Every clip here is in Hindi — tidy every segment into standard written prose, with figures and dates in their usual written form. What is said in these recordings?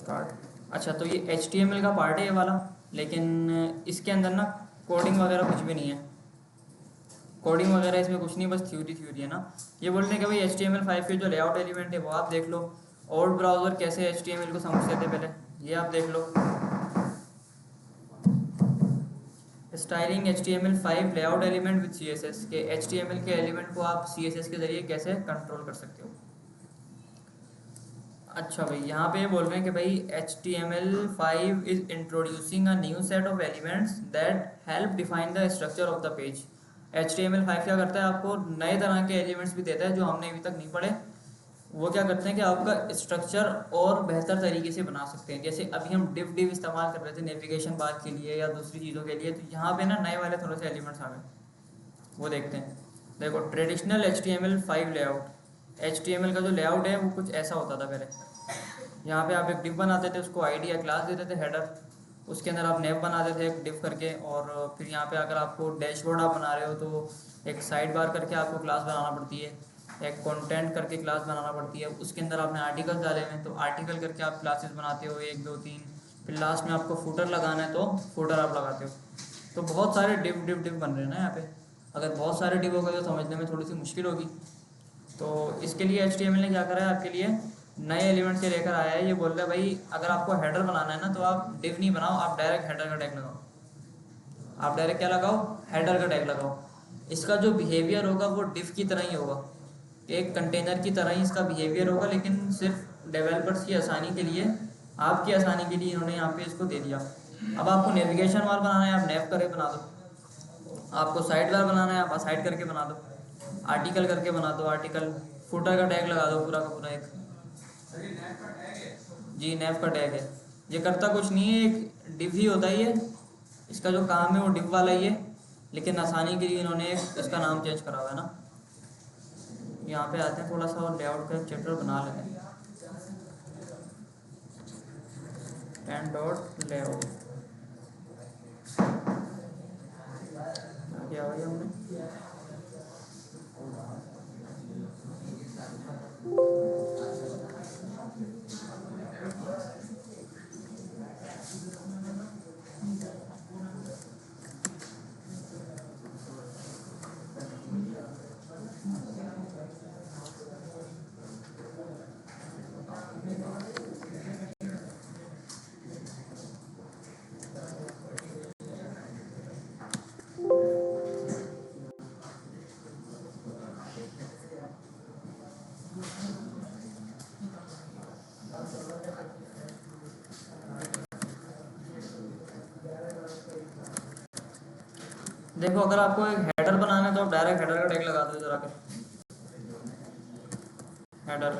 कार्ड। अच्छा, तो ये HTML का पार्ट है ये वाला, लेकिन इसके अंदर ना कोडिंग वगैरह कुछ भी नहीं है। कोडिंग वगैरह इसमें कुछ नहीं, बस थ्योरी है ना। ये बोलते हैं कि भाई HTML5 के जो लेआउट एलिमेंट है वो आप देख लो, और ब्राउज़र कैसे HTML को समझते थे पहले ये आप देख लो। Styling HTML5 layout element with CSS के HTML के एलिमेंट को आप CSS के ज़रिए कैसे कंट्रोल कर सकते हो। अच्छा भाई, यहाँ पे बोल रहे हैं कि भाई HTML5 is introducing a new set of elements that help define the structure of the page. HTML5 क्या करता है, आपको नए तरह के एलिमेंट्स भी देता है जो हमने अभी तक नहीं पढ़े। वो क्या करते हैं कि आपका स्ट्रक्चर और बेहतर तरीके से बना सकते हैं। जैसे अभी हम डिव इस्तेमाल कर रहे थे नेविगेशन बार के लिए या दूसरी चीज़ों के लिए, तो यहाँ पे ना नए वाले थोड़े से एलिमेंट्स आ गए, वो देखते हैं। देखो, ट्रेडिशनल HTML5 लेआउट, HTML का जो लेआउट है वो कुछ ऐसा होता था पहले। यहाँ पे आप एक डिव बनाते थे, उसको आईडी या क्लास देते थे हेडर, उसके अंदर आप नेव बनाते थे एक डिव करके, और फिर यहाँ पे अगर आपको डैशबोर्ड आप बना रहे हो तो एक साइड बार करके आपको क्लास बनाना पड़ती है, एक कंटेंट करके क्लास बनाना पड़ती है, उसके अंदर आपने आर्टिकल डाले हुए हैं तो आर्टिकल करके आप क्लासेस बनाते हो 1 2 3, फिर लास्ट में आपको फूटर लगाना है तो फूटर आप लगाते हो। तो बहुत सारे डिव बन रहे हैं ना यहाँ पे। अगर बहुत सारे डिव हो गए तो समझने में थोड़ी सी मुश्किल होगी। तो इसके लिए HTML ने क्या करा है, आपके लिए नए एलिमेंट से लेकर आया है। ये बोल रहा है भाई अगर आपको हेडर बनाना है ना तो आप डिव नहीं बनाओ, आप डायरेक्ट हेडर का टैग लगाओ। आप डायरेक्ट क्या लगाओ, हेडर का टैग लगाओ। इसका जो बिहेवियर होगा वो डिव की तरह ही होगा, एक कंटेनर की तरह ही इसका बिहेवियर होगा, लेकिन सिर्फ डेवलपर्स की आसानी के लिए, आपकी आसानी के लिए इन्होंने यहाँ पे इसको दे दिया। अब आपको नेविगेशन बार बनाना है, आप नेव करके बना दो। आपको साइड बार बनाना है, आप साइड करके बना दो। आर्टिकल करके बना दो, आर्टिकल। फुटर का टैग लगा दो पूरा का पूरा एक। जी, नेव का टैग है। ये करता कुछ नहीं है, एक डिव ही होता ही है। इसका जो काम है वो डिव वाला ही है, लेकिन आसानी के लिए इन्होंने एक इसका नाम चेंज करा हुआ है ना। यहाँ पे आते हैं, थोड़ा सा और लेआउट का एक चैप्टर बना लेते हैं। 10 डॉट लेआउट क्या हुआ हमने। देखो, अगर आपको एक हेडर बनाना है तो आप डायरेक्ट हेडर का टैग लगा दो इधर आकर। हेडर,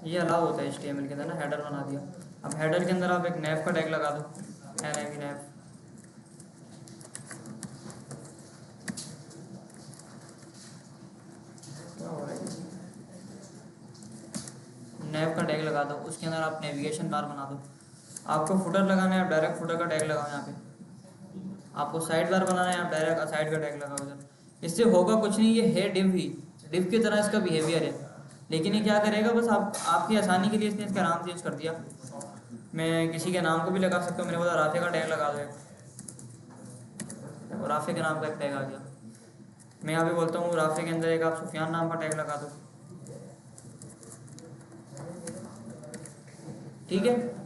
ये अलाउ होता है HTML के अंदर ना, हेडर बना दिया। अब हेडर के अंदर आप एक नेव का टैग लगा दो, NAV नेव। क्या हो रहा है, नेव का टैग लगा दो, उसके अंदर आप नेविगेशन बार बना दो। आपको फुटर लगाना है, आप डायरेक्ट फुटर का टैग लगाओ यहाँ पे। आपको साइड बार बनाना है, आप डायरेक्ट साइड का टैग लगाओ इधर। इससे होगा कुछ नहीं, ये है डिव ही, डिव की तरह इसका बिहेवियर है। लेकिन ये क्या करेगा, बस आपकी आसानी के लिए इसने इसका नाम चेंज कर दिया। मैं किसी के नाम को भी लगा सकता हूँ, मैंने बोला राफे का टैग लगा दो एक, और राफे के नाम का एक टैग आ गया। मैं यहाँ पे बोलता हूँ राफे के अंदर एक आप सुफियान नाम का टैग लगा दो, ठीक है।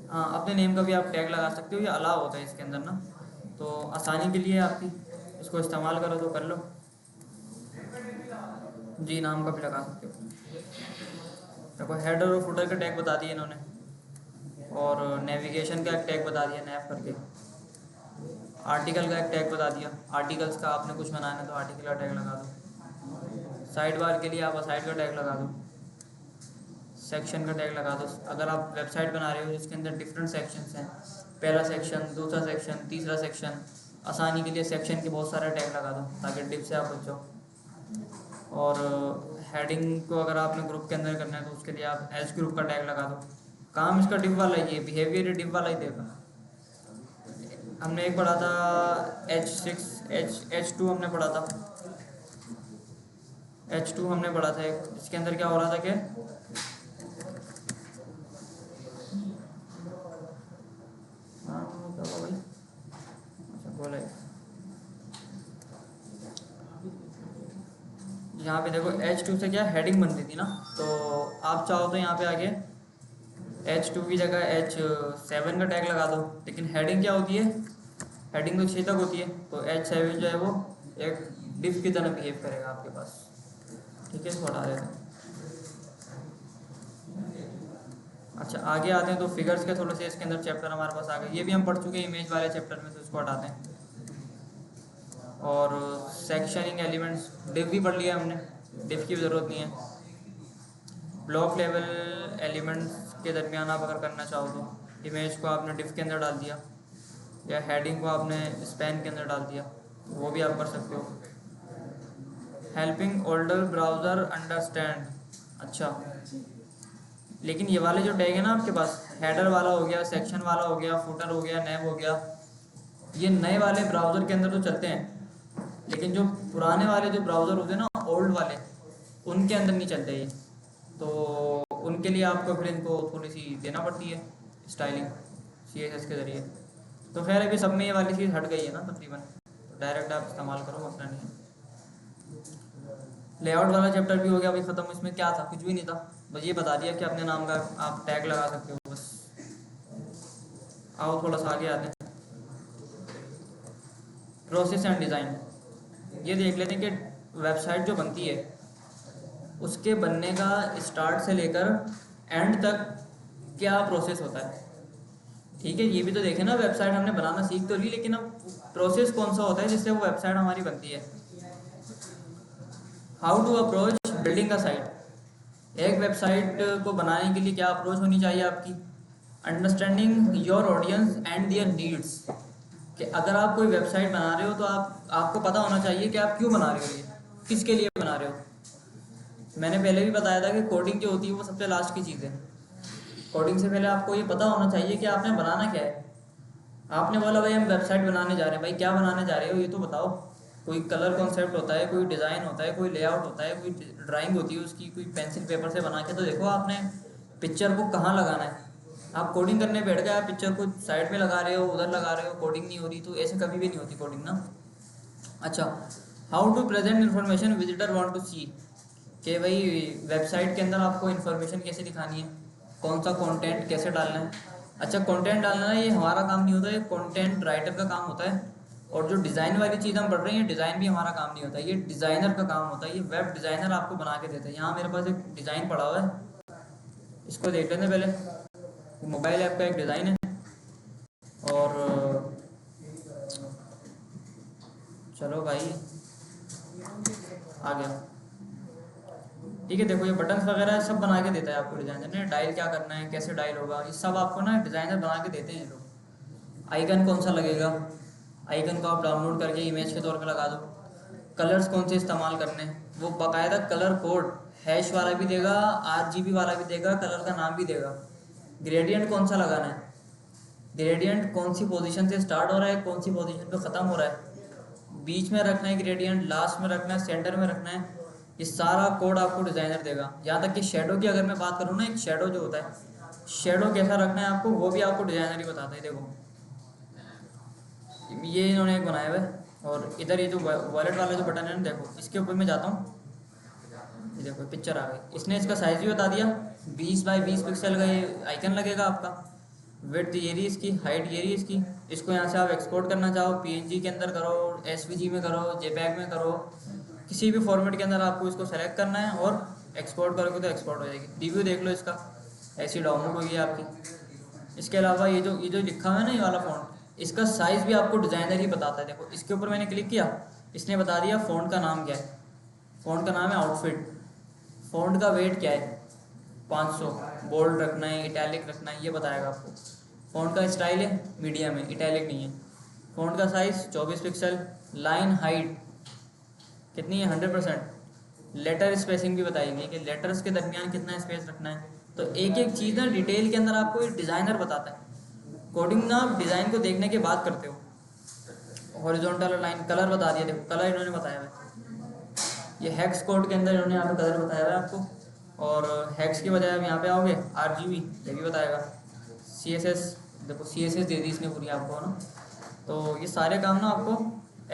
हाँ, अपने नेम का भी आप टैग लगा सकते हो, ये अलाउ होता है इसके अंदर ना। तो आसानी के लिए आपकी इसको इस्तेमाल करो तो कर लो। जी, नाम का भी लगा सकते हो। देखो, हेडर और फुटर का टैग बता दिए इन्होंने, और नेविगेशन का एक टैग बता दिया नेव करके। आर्टिकल का एक टैग बता दिया, आर्टिकल्स का आपने कुछ बनाना है तो आर्टिकल का टैग लगा दो। साइड बार के लिए आप साइड का टैग लगा दो। सेक्शन का टैग लगा दो। अगर आप वेबसाइट बना रहे हो जिसके अंदर डिफरेंट सेक्शंस हैं, पहला सेक्शन, दूसरा सेक्शन, तीसरा सेक्शन, आसानी के लिए सेक्शन के बहुत सारे टैग लगा दो ताकि डिप से आप बच जाओ। और हेडिंग को अगर आपने ग्रुप के अंदर करना है तो उसके लिए आप एच ग्रुप का टैग लगा दो। काम इसका डिप वाला ही है, बिहेवियर डिप वाला ही देगा। हमने एक पढ़ा था H6 H2 हमने पढ़ा था, H2 हमने पढ़ा था एक, इसके अंदर क्या हो रहा था कि हाँ क्या हुआ भाई, अच्छा बोला यहाँ पे देखो H2 से क्या हेडिंग बन रही थी ना, तो आप चाहो तो यहाँ पे आगे H2 की जगह H7 का टैग लगा दो, लेकिन हेडिंग क्या होती है, हेडिंग तो 6 तक होती है, तो H7 जो है वो एक डिफ की तरह बिहेव करेगा आपके पास। ठीक है, इसको हटा देते हैं। अच्छा आगे आते हैं तो फिगर्स के थोड़े से इसके अंदर चैप्टर हमारे पास आ गए, ये भी हम पढ़ चुके हैं इमेज वाले चैप्टर में, तो इसको हटाते हैं। और सेक्शनिंग एलिमेंट्स, डिफ भी पढ़ लिया हमने, डिफ की भी ज़रूरत नहीं है। ब्लॉक लेवल एलिमेंट्स के दरमियान आप अगर करना चाहो तो इमेज को आपने डिफ के अंदर डाल दिया, या हेडिंग को आपने स्पैन के अंदर डाल दिया, वो भी आप कर सकते हो। हेल्पिंग ओल्डर ब्राउज़र अंडरस्टैंड, अच्छा लेकिन ये वाले जो टैग है ना आपके पास, हेडर वाला हो गया, सेक्शन वाला हो गया, फुटर हो गया, नैब हो गया, ये नए वाले ब्राउज़र के अंदर तो चलते हैं, लेकिन जो पुराने वाले जो ब्राउज़र होते हैं ना, ओल्ड वाले, उनके अंदर नहीं चलते ये, तो उनके लिए आपको फिर इनको थोड़ी सी देना पड़ती है स्टाइलिंग CSS के ज़रिए। तो खैर अभी सब में ये वाली चीज़ हट गई है ना तकरीबन, तो डायरेक्ट आप इस्तेमाल करो, मसला नहीं है। लेआउट वाला चैप्टर भी हो गया भाई ख़त्म, इसमें क्या था, कुछ भी नहीं था, बस ये बता दिया कि अपने नाम का आप टैग लगा सकते हो बस। आओ थोड़ा सा आगे आते हैं, प्रोसेस एंड डिज़ाइन। ये देख लेते हैं कि वेबसाइट जो बनती है उसके बनने का स्टार्ट से लेकर एंड तक क्या प्रोसेस होता है। ठीक है, ये भी तो देखें ना, वेबसाइट हमने बनाना सीख तो ली, लेकिन अब प्रोसेस कौन सा होता है जिससे वो वेबसाइट हमारी बनती है। How to approach building a site, एक वेबसाइट को बनाने के लिए क्या अप्रोच होनी चाहिए आपकी। Understanding your audience and their needs, कि अगर आप कोई वेबसाइट बना रहे हो तो आपको पता होना चाहिए कि आप क्यों बना रहे हो, ये किसके लिए बना रहे हो। मैंने पहले भी बताया था कि कोडिंग जो होती है वो सबसे लास्ट की चीज़ है, कोडिंग से पहले आपको ये पता होना चाहिए कि आपने बनाना क्या है। आपने बोला भाई हम वेबसाइट बनाने जा रहे हैं, भाई क्या बनाने जा रहे हो ये तो बताओ। कोई कलर कॉन्सेप्ट होता है, कोई डिज़ाइन होता है, कोई लेआउट होता है, कोई ड्राइंग होती है उसकी, कोई पेंसिल पेपर से बना के तो देखो आपने पिक्चर को कहाँ लगाना है। आप कोडिंग करने बैठ गए, आप पिक्चर को साइड में लगा रहे हो, उधर लगा रहे हो, कोडिंग नहीं हो रही, तो ऐसे कभी भी नहीं होती कोडिंग ना। अच्छा, how to present information visitor want to see, कि भाई वेबसाइट के अंदर आपको इन्फॉर्मेशन कैसे दिखानी है, कौन सा कंटेंट कैसे डालना है। अच्छा कंटेंट डालना है ये हमारा काम नहीं होता, ये कंटेंट राइटर का काम होता है। और जो डिज़ाइन वाली चीज़ हम पढ़ रहे हैं, डिज़ाइन भी हमारा काम नहीं होता, ये डिज़ाइनर का काम होता है, ये वेब डिज़ाइनर आपको बना के देता है। यहाँ मेरे पास एक डिज़ाइन पड़ा हुआ है, इसको देख लेते हैं पहले। मोबाइल ऐप का एक डिज़ाइन है, और चलो भाई आ गया। ठीक है, देखो ये बटन्स वगैरह सब बना के देता है आपको डिज़ाइनर ने, डायल क्या करना है, कैसे डायल होगा, ये सब आपको ना डिज़ाइनर बना के देते हैं लोग। आइकन कौन सा लगेगा, आइकन को आप डाउनलोड करके इमेज के तौर पर लगा दो। कलर्स कौन से इस्तेमाल करने हैं, वो बाकायदा कलर कोड हैश वाला भी देगा, RGB वाला भी देगा, कलर का नाम भी देगा। ग्रेडियंट कौन सा लगाना है, ग्रेडियंट कौन सी पोजीशन से स्टार्ट हो रहा है, कौन सी पोजीशन पे ख़त्म हो रहा है, बीच में रखना है ग्रेडियंट, लास्ट में रखना है, सेंटर में रखना है, ये सारा कोड आपको डिज़ाइनर देगा। यहाँ तक कि शेडो की अगर मैं बात करूँ ना, एक शेडो जो होता है, शेडो कैसा रखना है आपको वो भी आपको डिज़ाइनर ही बताता है। देखो ये इन्होंने एक बनाया हुआ है, और इधर ये जो वॉलेट वाला जो बटन है ना, देखो इसके ऊपर मैं जाता हूँ, ये देखो पिक्चर आ गई, इसने इसका साइज़ भी बता दिया, 20 बाई 20 पिक्सल का ये आइकन लगेगा आपका, विड्थ ये रही इसकी, हाइट ये रही इसकी। इसको यहाँ से आप एक्सपोर्ट करना चाहो PNG के अंदर करो, SVG में करो, JPEG में करो, किसी भी फॉर्मेट के अंदर आपको इसको सेलेक्ट करना है और एक्सपोर्ट करोगे तो एक्सपोर्ट हो जाएगी। रिव्यू देख लो इसका, ऐसी डाउनलोड होगी आपकी। इसके अलावा ये जो लिखा हुआ है ना, ये वाला फ़ॉन्ट, इसका साइज़ भी आपको डिज़ाइनर ही बताता है। देखो इसके ऊपर मैंने क्लिक किया, इसने बता दिया फ़ॉन्ट का नाम क्या है, फ़ॉन्ट का नाम है आउटफिट, फ़ॉन्ट का वेट क्या है 500, बोल्ड रखना है, इटैलिक रखना है, ये बताएगा आपको। फ़ॉन्ट का स्टाइल है मीडियम है, इटैलिक नहीं है। फ़ॉन्ट का साइज़ 24 पिक्सल, लाइन हाइट कितनी है 100%। लेटर स्पेसिंग भी बताएंगे कि लेटर्स के दरमियान कितना स्पेस रखना है। तो एक एक चीज़ ना डिटेल के अंदर आपको डिज़ाइनर बताता है। कोडिंग ना आप डिज़ाइन को देखने के बाद करते हो। हॉरिजॉन्टल लाइन, कलर बता दिया, देखो कलर इन्होंने बताया है, ये हेक्स कोड के अंदर इन्होंने यहाँ पे कलर बताया हुआ है आपको, और हेक्स की बजाय आप यहाँ पे आओगे RGB, ये भी बताएगा। CSS, देखो CSS दे दी इसने पूरी आपको ना। तो ये सारे काम ना आपको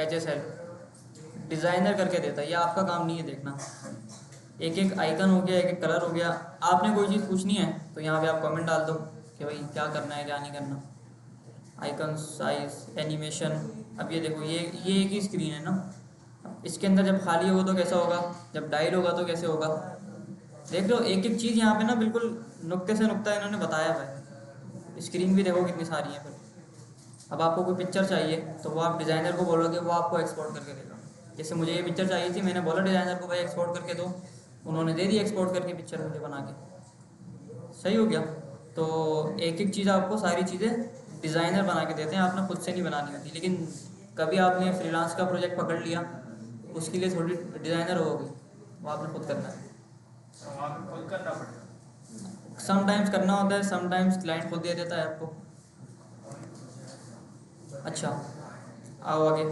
HSL डिज़ाइनर करके देता है, ये आपका काम नहीं है देखना। एक एक आइकन हो गया, एक एक कलर हो गया। आपने कोई चीज़ पूछनी है तो यहाँ पे आप कमेंट डाल दो कि भाई क्या करना है क्या नहीं करना। Icon size, animation. अब ये देखो, ये एक ही स्क्रीन है ना, इसके अंदर जब खाली होगा तो कैसा होगा, जब डायल होगा तो कैसे होगा। देख लो एक एक चीज़ यहाँ पे ना बिल्कुल नुक्ते से नुक्ता इन्होंने बताया हुआ है। स्क्रीन भी देखो कितनी सारी है। फिर अब आपको कोई पिक्चर चाहिए तो वो आप डिज़ाइनर को बोलोगे, वो आपको एक्सपोर्ट करके देगा। जैसे मुझे ये पिक्चर चाहिए थी, मैंने बोला डिज़ाइनर को भाई एक्सपोर्ट करके दो, उन्होंने दे दी एक्सपोर्ट करके पिक्चर मुझे बना के। सही हो गया। तो एक एक चीज़ आपको सारी चीज़ें डिज़ाइनर बना के देते हैं, आपने खुद से नहीं बनानी होती। लेकिन कभी आपने फ्रीलांस का प्रोजेक्ट पकड़ लिया, उसके लिए थोड़ी डिज़ाइनर होगी, वो आपने खुद करना है। खुद करना पड़ेगा। समटाइम्स करना होता है, समटाइम्स क्लाइंट खुद दे देता है आपको। अच्छा, आओ आगे।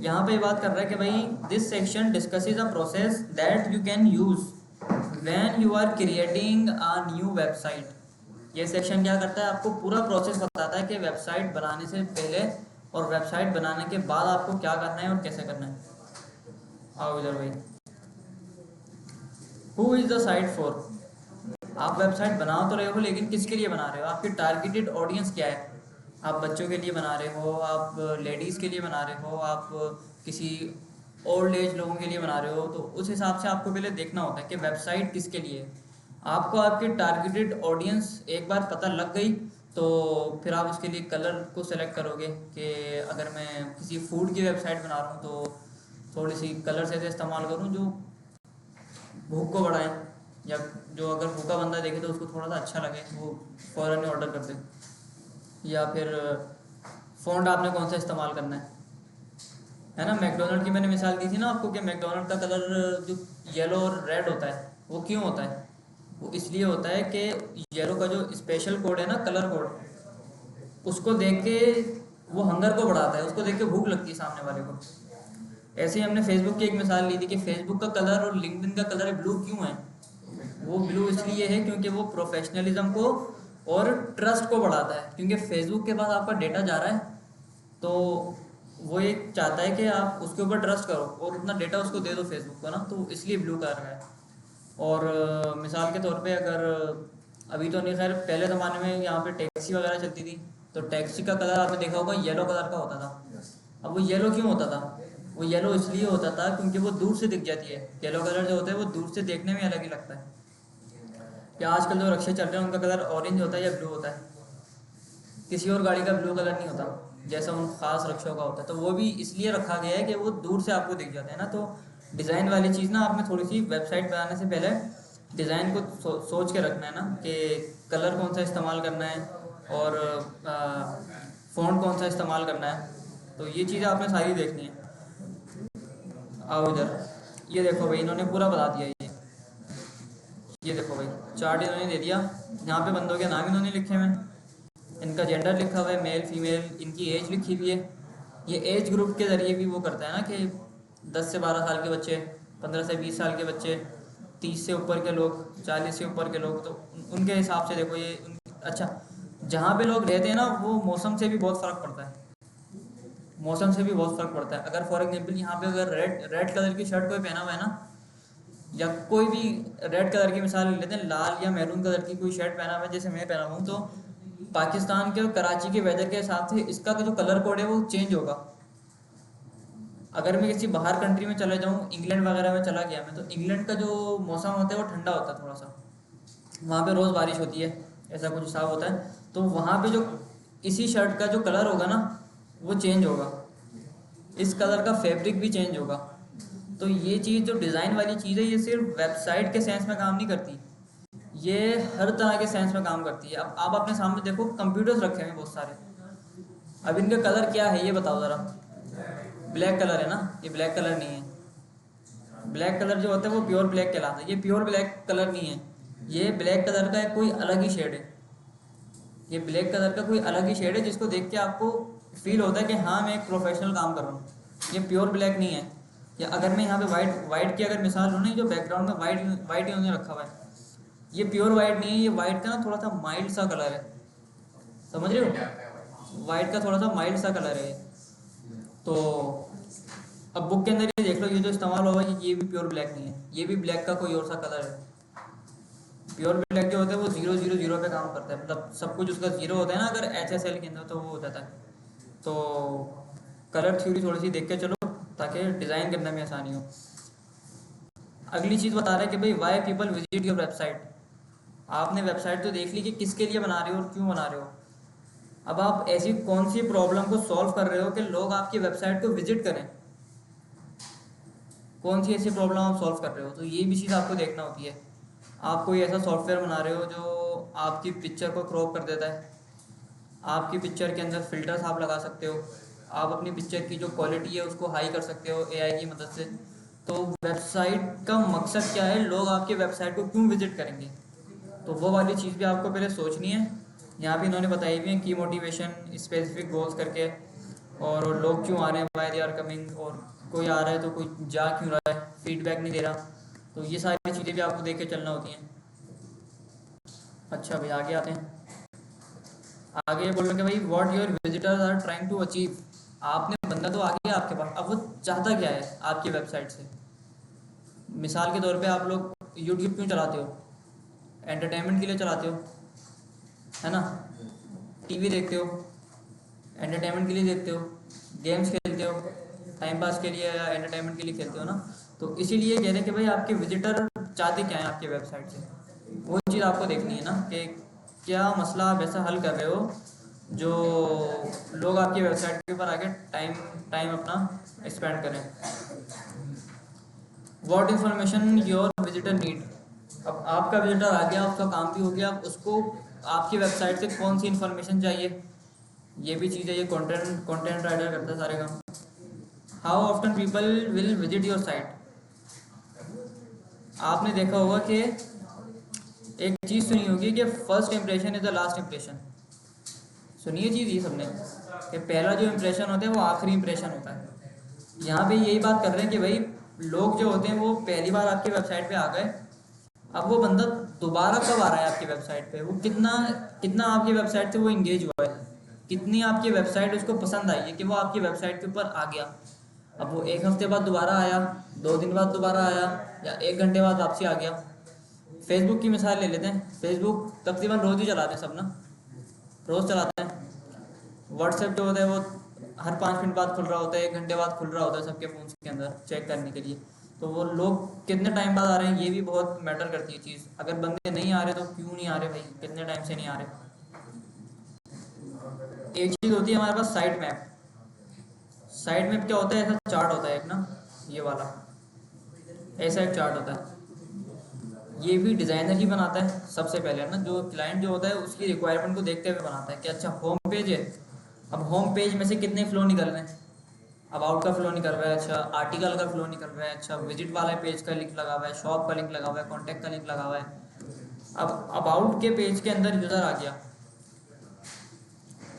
यहाँ पे बात कर रहा है कि भाई this section discusses a process that you can use when you are creating a new website. ये सेक्शन क्या करता है, आपको पूरा प्रोसेस बताता है कि वेबसाइट बनाने से पहले और वेबसाइट बनाने के बाद आपको क्या करना है और कैसे करना है। आओ इधर भाई। Who is the site for. आप वेबसाइट बना तो रहे हो, लेकिन किसके लिए बना रहे हो, आपकी टारगेटेड ऑडियंस क्या है। आप बच्चों के लिए बना रहे हो, आप लेडीज़ के लिए बना रहे हो, आप किसी ओल्ड एज लोगों के लिए बना रहे हो। तो उस हिसाब से आपको पहले देखना होता है कि वेबसाइट किसके लिए है। आपको आपकी टारगेटेड ऑडियंस एक बार पता लग गई तो फिर आप उसके लिए कलर को सेलेक्ट करोगे कि अगर मैं किसी फूड की वेबसाइट बना रहा हूँ तो थोड़ी सी कलर्स ऐसे इस्तेमाल करूँ जो भूख को बढ़ाएं, या जो अगर भूखा बंदा देखे तो उसको थोड़ा सा अच्छा लगे, वो फ़ौरन ही ऑर्डर कर दे। या फिर फ़ॉन्ट आपने कौन सा इस्तेमाल करना है ना। मैकडोनल्ड की मैंने मिसाल दी थी ना आपको कि मैकडोनल्ड का कलर जो येलो और रेड होता है वो क्यों होता है, वो इसलिए होता है कि येलो का जो स्पेशल कोड है ना, कलर कोड, उसको देख के वो हंगर को बढ़ाता है, उसको देख के भूख लगती है सामने वाले को। ऐसे ही हमने फेसबुक की एक मिसाल ली थी कि फेसबुक का कलर और लिंक्डइन का कलर ब्लू क्यों है। वो ब्लू इसलिए है क्योंकि वो प्रोफेशनलिज्म को और ट्रस्ट को बढ़ाता है, क्योंकि फेसबुक के पास आपका डेटा जा रहा है तो वो ये चाहता है कि आप उसके ऊपर ट्रस्ट करो और उतना डेटा उसको दे दो फेसबुक को ना, तो इसलिए ब्लू कलर है। और मिसाल के तौर पे अगर अभी तो नहीं, खैर पहले ज़माने में यहाँ पे टैक्सी वगैरह चलती थी तो टैक्सी का कलर आपने देखा होगा येलो कलर का होता था। अब वो येलो क्यों होता था, वो येलो इसलिए होता था क्योंकि वो दूर से दिख जाती है। येलो कलर जो होता है वो दूर से देखने में अलग ही लगता है। या आजकल जो रिक्शे चल रहे हैं उनका कलर ऑरेंज होता है या ब्लू होता है, किसी और गाड़ी का ब्लू कलर नहीं होता जैसा उन खास रिक्शों का होता है। तो वो भी इसलिए रखा गया है कि वो दूर से आपको दिख जाते हैं ना। तो डिज़ाइन वाली चीज़ ना आपने थोड़ी सी वेबसाइट बनाने से पहले डिज़ाइन को सोच के रखना है ना कि कलर कौन सा इस्तेमाल करना है और फ़ॉन्ट कौन सा इस्तेमाल करना है। तो ये चीज़ें आपने सारी देखनी है। आओ इधर, ये देखो भाई इन्होंने पूरा बता दिया। ये देखो भाई चार्ट इन्होंने दे दिया, यहाँ पे बंदों के नाम इन्होंने लिखे हुए हैं, इनका जेंडर लिखा हुआ है, मेल फीमेल, इनकी एज लिखी हुई है। ये एज ग्रुप के ज़रिए भी वो करता है ना कि 10 से 12 साल के बच्चे, 15 से 20 साल के बच्चे, 30 से ऊपर के लोग, 40 से ऊपर के लोग। तो उनके हिसाब से देखो ये अच्छा, जहाँ पे लोग रहते हैं ना वो मौसम से भी बहुत फ़र्क पड़ता है। मौसम से भी बहुत फ़र्क पड़ता है। अगर फॉर एग्जाम्पल यहाँ पे अगर रेड कलर की शर्ट कोई पहना हुआ है ना, या कोई भी रेड कलर की मिसाल ले लेते हैं, लाल या मैरून कलर की कोई शर्ट पहना हुआ है जैसे मैं पहना हूँ, तो पाकिस्तान के और कराची के वेदर के हिसाब से इसका जो कलर कोड है वो चेंज होगा। अगर मैं किसी बाहर कंट्री में चला जाऊँ, इंग्लैंड वगैरह में चला गया मैं, तो इंग्लैंड का जो मौसम होता है वो ठंडा होता है थोड़ा सा, वहाँ पे रोज़ बारिश होती है, ऐसा कुछ हिसाब होता है। तो वहाँ पे जो इसी शर्ट का जो कलर होगा ना वो चेंज होगा, इस कलर का फैब्रिक भी चेंज होगा। तो ये चीज़ जो डिज़ाइन वाली चीज़ है ये सिर्फ वेबसाइट के सेंस में काम नहीं करती, ये हर तरह के सेंस में काम करती है। अब आप अपने सामने देखो कंप्यूटर्स रखे हैं बहुत सारे, अब इनका कलर क्या है ये बताओ ज़रा। ब्लैक कलर है ना, ये ब्लैक कलर नहीं है। ब्लैक कलर जो होता है वो प्योर ब्लैक कहलाता है, ये प्योर ब्लैक कलर नहीं है। ये ब्लैक कलर का कोई अलग ही शेड है, ये ब्लैक कलर का कोई अलग ही शेड है जिसको देख के आपको फील होता है कि हाँ मैं एक प्रोफेशनल काम कर रहा हूँ। ये प्योर ब्लैक नहीं है। या अगर मैं यहाँ पे वाइट की अगर मिसाल लूँ ना, जो बैकग्राउंड में वाइट इन्होंने रखा हुआ है, ये प्योर वाइट नहीं है, ये वाइट का ना थोड़ा सा माइल्ड सा कलर है, समझ रहे हो, वाइट का थोड़ा सा माइल्ड सा कलर है। तो अब बुक के अंदर ये देख लो, ये जो इस्तेमाल हुआ है ये भी प्योर ब्लैक नहीं है, ये भी ब्लैक का कोई और सा कलर है। प्योर ब्लैक जो होता है वो 0 0 0 पे काम करता है, मतलब सब कुछ उसका जीरो होता है ना अगर HSL के अंदर, तो वो हो जाता है। तो कलर थ्योरी थोड़ी सी देख के चलो ताकि डिज़ाइन करने में आसानी हो। अगली चीज़ बता रहे हैं कि भाई why people visit your website. आपने वेबसाइट तो देख ली कि किसके लिए बना रहे हो और क्यों बना रहे हो। अब आप ऐसी कौन सी प्रॉब्लम को सॉल्व कर रहे हो कि लोग आपकी वेबसाइट को विजिट करें, कौन सी ऐसी प्रॉब्लम आप सॉल्व कर रहे हो, तो ये भी चीज़ आपको देखना होती है। आप कोई ऐसा सॉफ्टवेयर बना रहे हो जो आपकी पिक्चर को क्रॉप कर देता है, आपकी पिक्चर के अंदर फिल्टर्स आप लगा सकते हो, आप अपनी पिक्चर की जो क्वालिटी है उसको हाई कर सकते हो AI की मदद से। तो वेबसाइट का मकसद क्या है, लोग आपके वेबसाइट को क्यों विजिट करेंगे, तो वो वाली चीज़ भी आपको पहले सोचनी है। यहाँ पे इन्होंने बताई हुई है की मोटिवेशन, स्पेसिफिक गोल्स करके, और लोग क्यों आ रहे हैं, वाई दे आर कमिंग, और कोई आ रहा है तो कोई जा क्यों रहा है, फीडबैक नहीं दे रहा। तो ये सारी चीज़ें भी आपको देख के चलना होती हैं। अच्छा भाई आगे आते हैं। आगे बोल रहे हैं कि भाई what your visitors are trying to achieve. आपने बंदा तो आ गया आपके पास, अब वो चाहता क्या है आपकी वेबसाइट से। मिसाल के तौर पे आप लोग यूट्यूब क्यों चलाते हो, एंटरटेनमेंट के लिए चलाते हो, है ना। टीवी देखते हो, एंटरटेनमेंट के लिए देखते हो, गेम्स खेलते हो, टाइम पास के लिए या एंटरटेनमेंट के लिए खेलते हो ना। तो इसीलिए कह रहे हैं कि भाई आपके विजिटर चाहते क्या हैं आपकी वेबसाइट से, वो चीज़ आपको देखनी है ना कि क्या मसला आप ऐसा हल कर रहे हो जो लोग आपकी वेबसाइट के ऊपर आके टाइम टाइम अपना स्पेंड करें। What information your visitor need. अब आपका विजिटर आ गया, उसका काम भी हो गया, अब उसको आपकी वेबसाइट से कौन सी इन्फॉर्मेशन चाहिए, ये भी चीज़ है, ये कंटेंट कंटेंट राइटर करता है सारे काम। How often people will visit your site. आपने देखा होगा कि एक चीज़ सुनी होगी कि first impression is the last impression. सुनिए चीज़ ये सबने कि पहला जो इंप्रेशन होता है वो आखिरी इंप्रेशन होता है। यहाँ पे यही बात कर रहे हैं कि भाई लोग जो होते हैं वो पहली बार आपकी वेबसाइट पे आ गए, अब वो बंदा दोबारा कब आ रहा है आपकी वेबसाइट पे, वो कितना कितना आपकी वेबसाइट से वो इंगेज हुआ है, कितनी आपकी वेबसाइट उसको पसंद आई है कि वो आपकी वेबसाइट के ऊपर आ गया। अब वो 1 हफ्ते बाद दोबारा आया, 2 दिन बाद दोबारा आया, या 1 घंटे बाद वापसी आ गया। फेसबुक की मिसाल ले लेते हैं, फेसबुक तकरीबन रोज़ ही चलाते हैं सब ना, रोज़ चलाते हैं। व्हाट्सएप जो होता है वो हर 5 मिनट बाद खुल रहा होता है, 1 घंटे बाद खुल रहा होता है सबके फ़ोन के अंदर चेक करने के लिए। तो वो लोग कितने टाइम बाद आ रहे हैं ये भी बहुत मैटर करती है चीज़। अगर बंदे नहीं आ रहे तो क्यों नहीं आ रहे भाई, कितने टाइम से नहीं आ रहे। एक चीज़ होती है हमारे पास साइट मैप। साइट मैप क्या होता है, ऐसा चार्ट होता है एक ना, ये वाला ऐसा एक चार्ट होता है। ये भी डिज़ाइनर ही बनाता है सबसे पहले ना, जो क्लाइंट जो होता है उसकी रिक्वायरमेंट को देखते हुए बनाता है कि अच्छा होम पेज है, अब होम पेज में से कितने फ्लो निकल रहे हैं, अबाउट का फ्लो निकल रहा है, अच्छा आर्टिकल का फ्लो निकल रहा है, अच्छा विजिट वाला पेज का लिंक लगा हुआ है, शॉप का लिंक लगा हुआ है, कॉन्टैक्ट का लिंक लगा हुआ है। अब अबाउट के पेज के अंदर यूज़र आ गया,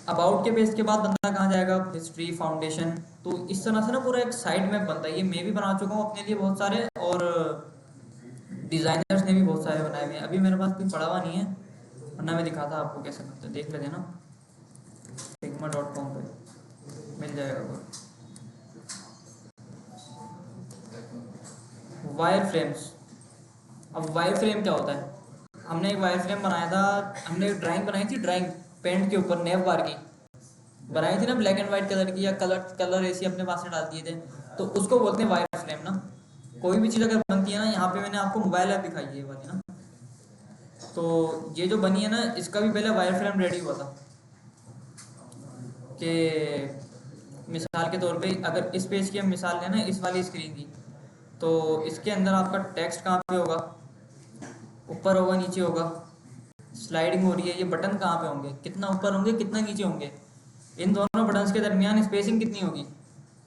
अबाउट के पेज के बाद बंदा कहाँ जाएगा, हिस्ट्री, फाउंडेशन। तो इस तरह से ना पूरा एक साइट मैप बनता है। ये मैं भी बना चुका हूँ अपने लिए बहुत सारे, और डिज़ाइनर्स ने भी बहुत सारे बनाए हुए हैं। अभी मेरे पास कोई पड़ा हुआ नहीं है, वरना मैं दिखाता आपको कैसे करते हैं, देख लेते हैं ना, figma.com पे मिल जाएगा वो। Wire frames. अब वायर फ्रेम क्या होता है, हमने एक वायर फ्रेम बनाया था, हमने एक ड्राइंग बनाई थी, ड्राइंग पेंट के ऊपर नेव बार की बनाई थी ना, ब्लैक एंड वाइट कलर की, या कलर कलर ऐसे अपने पास से डाल दिए थे, तो उसको बोलते हैं वायर फ्रेम ना। कोई भी चीज़ अगर बनती है ना, यहाँ पे मैंने आपको मोबाइल ऐप दिखाई है ये वाली ना, तो ये जो बनी है ना, इसका भी पहले वायर फ्रेम रेडी हुआ था कि मिसाल के तौर पे अगर इस पेज की हम मिसाल लें ना, इस वाली स्क्रीन की, तो इसके अंदर आपका टेक्स्ट कहाँ पे होगा, ऊपर होगा नीचे होगा, स्लाइडिंग हो रही है, ये बटन कहाँ पे होंगे, कितना ऊपर होंगे कितना नीचे होंगे, इन दोनों बटन्स के दरमियान स्पेसिंग कितनी होगी,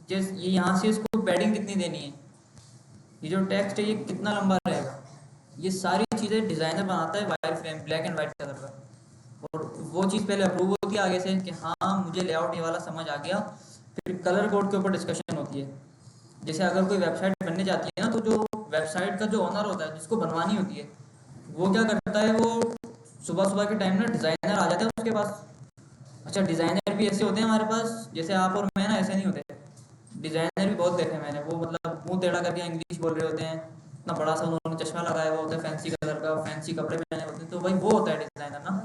जिस ये यहाँ से इसको पैडिंग कितनी देनी है, ये जो टेक्स्ट है ये कितना लंबा रहेगा। ये सारी चीज़ें डिज़ाइनर बनाता है wire frame black and white colour का, और वो चीज़ पहले अप्रूव होती है आगे से कि हाँ मुझे लेआउट ये वाला समझ आ गया, फिर कलर कोड के ऊपर डिस्कशन होती है जैसे अगर कोई वेबसाइट बनने जाती है ना, तो जो वेबसाइट का जो ओनर होता है, जिसको बनवानी होती है, वो क्या करता है, वो सुबह सुबह के टाइम ना डिज़ाइनर आ जाता है उसके पास। अच्छा, डिज़ाइनर भी ऐसे होते हैं हमारे पास, जैसे आप और मैं ना, ऐसे नहीं होते। डिज़ाइनर भी बहुत देखे मैंने, वो मतलब मुंह टेढ़ा करके इंग्लिश बोल रहे होते हैं, इतना बड़ा सा उन्होंने चश्मा लगाया हुआ होता है, फैंसी कलर का, फैंसी कपड़े पहने होते हैं, तो भाई वो होता है डिज़ाइनर ना।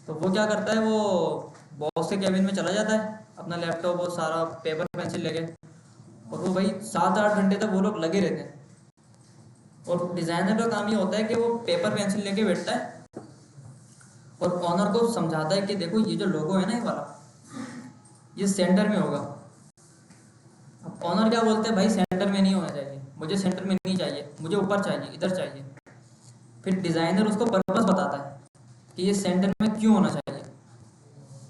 तो वो क्या करता है, वो बॉस के केबिन में चला जाता है, अपना लैपटॉप और सारा पेपर पेंसिल लेके, और वो भाई 7-8 घंटे तक वो लोग लगे रहते हैं। और डिज़ाइनर का काम ये होता है कि वो पेपर पेंसिल लेके बैठता है और ऑनर को समझाता है कि देखो ये जो लोगो है ना, ये वाला, ये सेंटर में होगा। अब ऑनर क्या बोलते हैं, भाई सेंटर में नहीं होना चाहिए, मुझे सेंटर में नहीं चाहिए, मुझे ऊपर चाहिए, इधर चाहिए। फिर डिज़ाइनर उसको पर्पस बताता है कि ये सेंटर में क्यों होना चाहिए,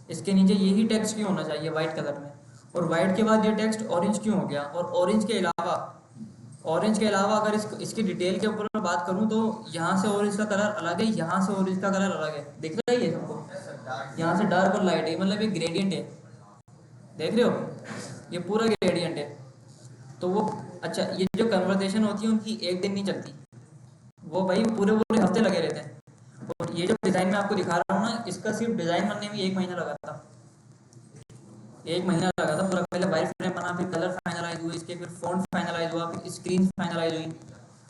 इसके नीचे यही टेक्स्ट क्यों होना चाहिए वाइट कलर में, और वाइट के बाद ये टेक्स्ट ऑरेंज क्यों हो गया, और ऑरेंज के अलावा अगर इसकी डिटेल के ऊपर मैं बात करूं, तो यहाँ से ऑरेंज का कलर अलग है, यहाँ से ऑरेंज का कलर अलग है, दिख रहा है ये हमको, यहाँ से डार्क और लाइट है, मतलब ये ग्रेडियंट है, देख रहे हो, ये पूरा ग्रेडियंट है। तो वो, अच्छा, ये जो कन्वर्सेशन होती है उनकी एक दिन नहीं चलती, वो भाई पूरे पूरे हफ्ते लगे रहते हैं। और ये जो डिज़ाइन मैं आपको दिखा रहा हूँ ना, इसका सिर्फ डिज़ाइन बनने में 1 महीना लगा था, 1 महीना लगा था पूरा। पहले वाइट फ्रेम बना, फिर कलर फाइनलाइज हुए इसके, फिर फॉन्ट फाइनलाइज हुआ, फिर स्क्रीन फाइनलाइज हुई,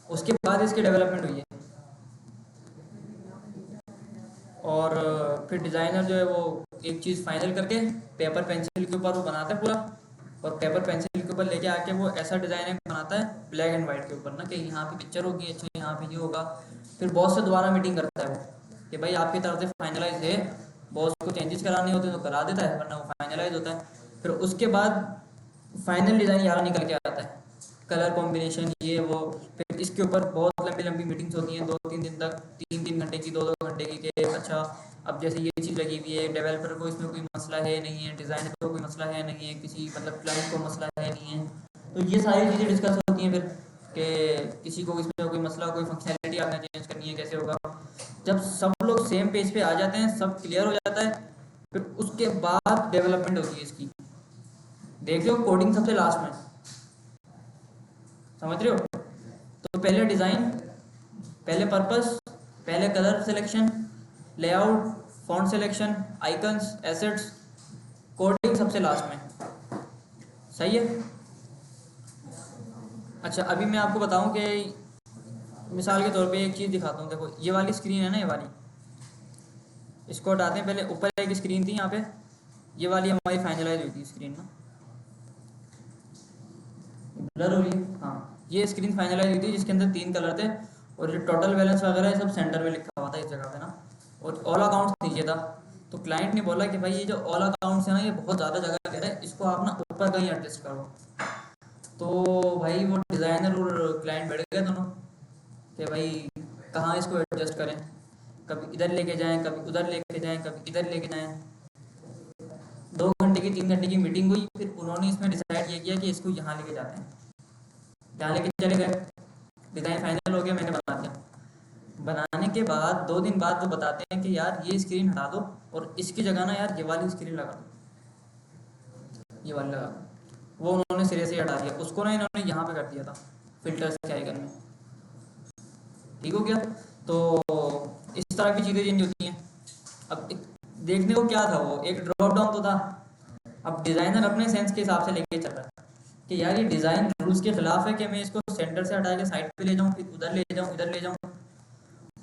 उसके बाद इसकी डेवलपमेंट हुई है। और फिर डिज़ाइनर जो है वो एक चीज़ फाइनल करके पेपर पेंसिल के ऊपर वो बनाता है पूरा, और पेपर पेंसिल के ऊपर लेके आके वो ऐसा डिज़ाइन बनाता है ब्लैक एंड वाइट के ऊपर ना, कि यहाँ पे पिक्चर होगी, अच्छा यहाँ पे ये होगा। फिर बॉस से दोबारा मीटिंग करता है वो कि भाई आपकी तरफ से फाइनलाइज है, बॉस को चेंजेस कराने होते हैं तो करा देता है, वरना वो फाइनलाइज होता है। फिर उसके बाद फाइनल डिज़ाइन यहाँ निकल के आता है, कलर कॉम्बिनेशन ये वो। फिर इसके ऊपर बहुत लंबी लंबी मीटिंग्स होती हैं, 2-3 दिन तक, 3-3 घंटे की, 2-2 घंटे की, कि अच्छा अब जैसे ये चीज़ लगी हुई है, डेवलपर को इसमें कोई मसला है नहीं है, डिज़ाइनर को कोई मसला है नहीं है, किसी मतलब क्लाइंट को मसला है नहीं है, तो ये सारी चीज़ें डिस्कस होती हैं। फिर कि किसी को इसमें कोई मसला, कोई फंक्शनैलिटी आपने चेंज करनी है, कैसे होगा। जब सब लोग सेम पेज पे आ जाते हैं, सब क्लियर हो जाता है, फिर उसके बाद डेवलपमेंट होती है इसकी। देख लो, कोडिंग सबसे लास्ट में, समझ रहे हो। तो पहले डिज़ाइन, पहले पर्पस, पहले colour selection, layout, font selection, icons, assets, coding सबसे लास्ट में। सही है। अच्छा, अभी मैं आपको बताऊं कि मिसाल के तौर पे एक चीज़ दिखाता हूँ। देखो ये वाली स्क्रीन है ना, ये वाली, इसको हटाते हैं। पहले ऊपर एक स्क्रीन थी यहाँ पे, ये वाली हमारी फाइनलाइज हुई थी स्क्रीन ना, ब्लर हो रही है, हाँ, ये स्क्रीन फाइनलाइज हुई थी जिसके अंदर 3 कलर थे, और जो टोटल बैलेंस वगैरह है सब सेंटर में लिखा हुआ था इस जगह पे ना, और ऑल अकाउंट्स नीचे था। तो क्लाइंट ने बोला कि भाई ये जो ऑल अकाउंट्स है ना, ये बहुत ज़्यादा जगह ले रहा है, इसको आप ना ऊपर कहीं एडजस्ट करो। तो भाई वो डिज़ाइनर और क्लाइंट बैठ गए दोनों कि भाई कहाँ इसको एडजस्ट करें, कभी इधर लेके जाएं, कभी उधर लेके जाएं, कभी इधर लेके जाएं। 2 घंटे की, 3 घंटे की मीटिंग हुई, फिर उन्होंने इसमें डिसाइड ये किया कि इसको यहाँ लेके जाते हैं। यहाँ लेके चले गए, डिज़ाइन फाइनल हो गया, मैंने बना दिया। बनाने के बाद 2 दिन बाद वो बताते हैं कि यार ये स्क्रीन हटा दो, और इसकी जगह ना यार ये वाली स्क्रीन लगा दो, ये वाली लगा दो। वो उन्होंने सिरे से हटा दिया, उसको ना इन्होंने यहाँ पे कर दिया था फिल्टर्स के आइकन में। ठीक हो गया। तो इस तरह की चीज़ें चेंज होती हैं। अब देखने को क्या था, वो एक ड्रॉप डाउन तो था। अब डिज़ाइनर अपने सेंस के हिसाब से लेके चल रहा है कि यार ये डिज़ाइन रूल्स के खिलाफ है कि मैं इसको सेंटर से हटा के साइड पे ले जाऊँ, फिर उधर ले जाऊँ, इधर ले जाऊँ।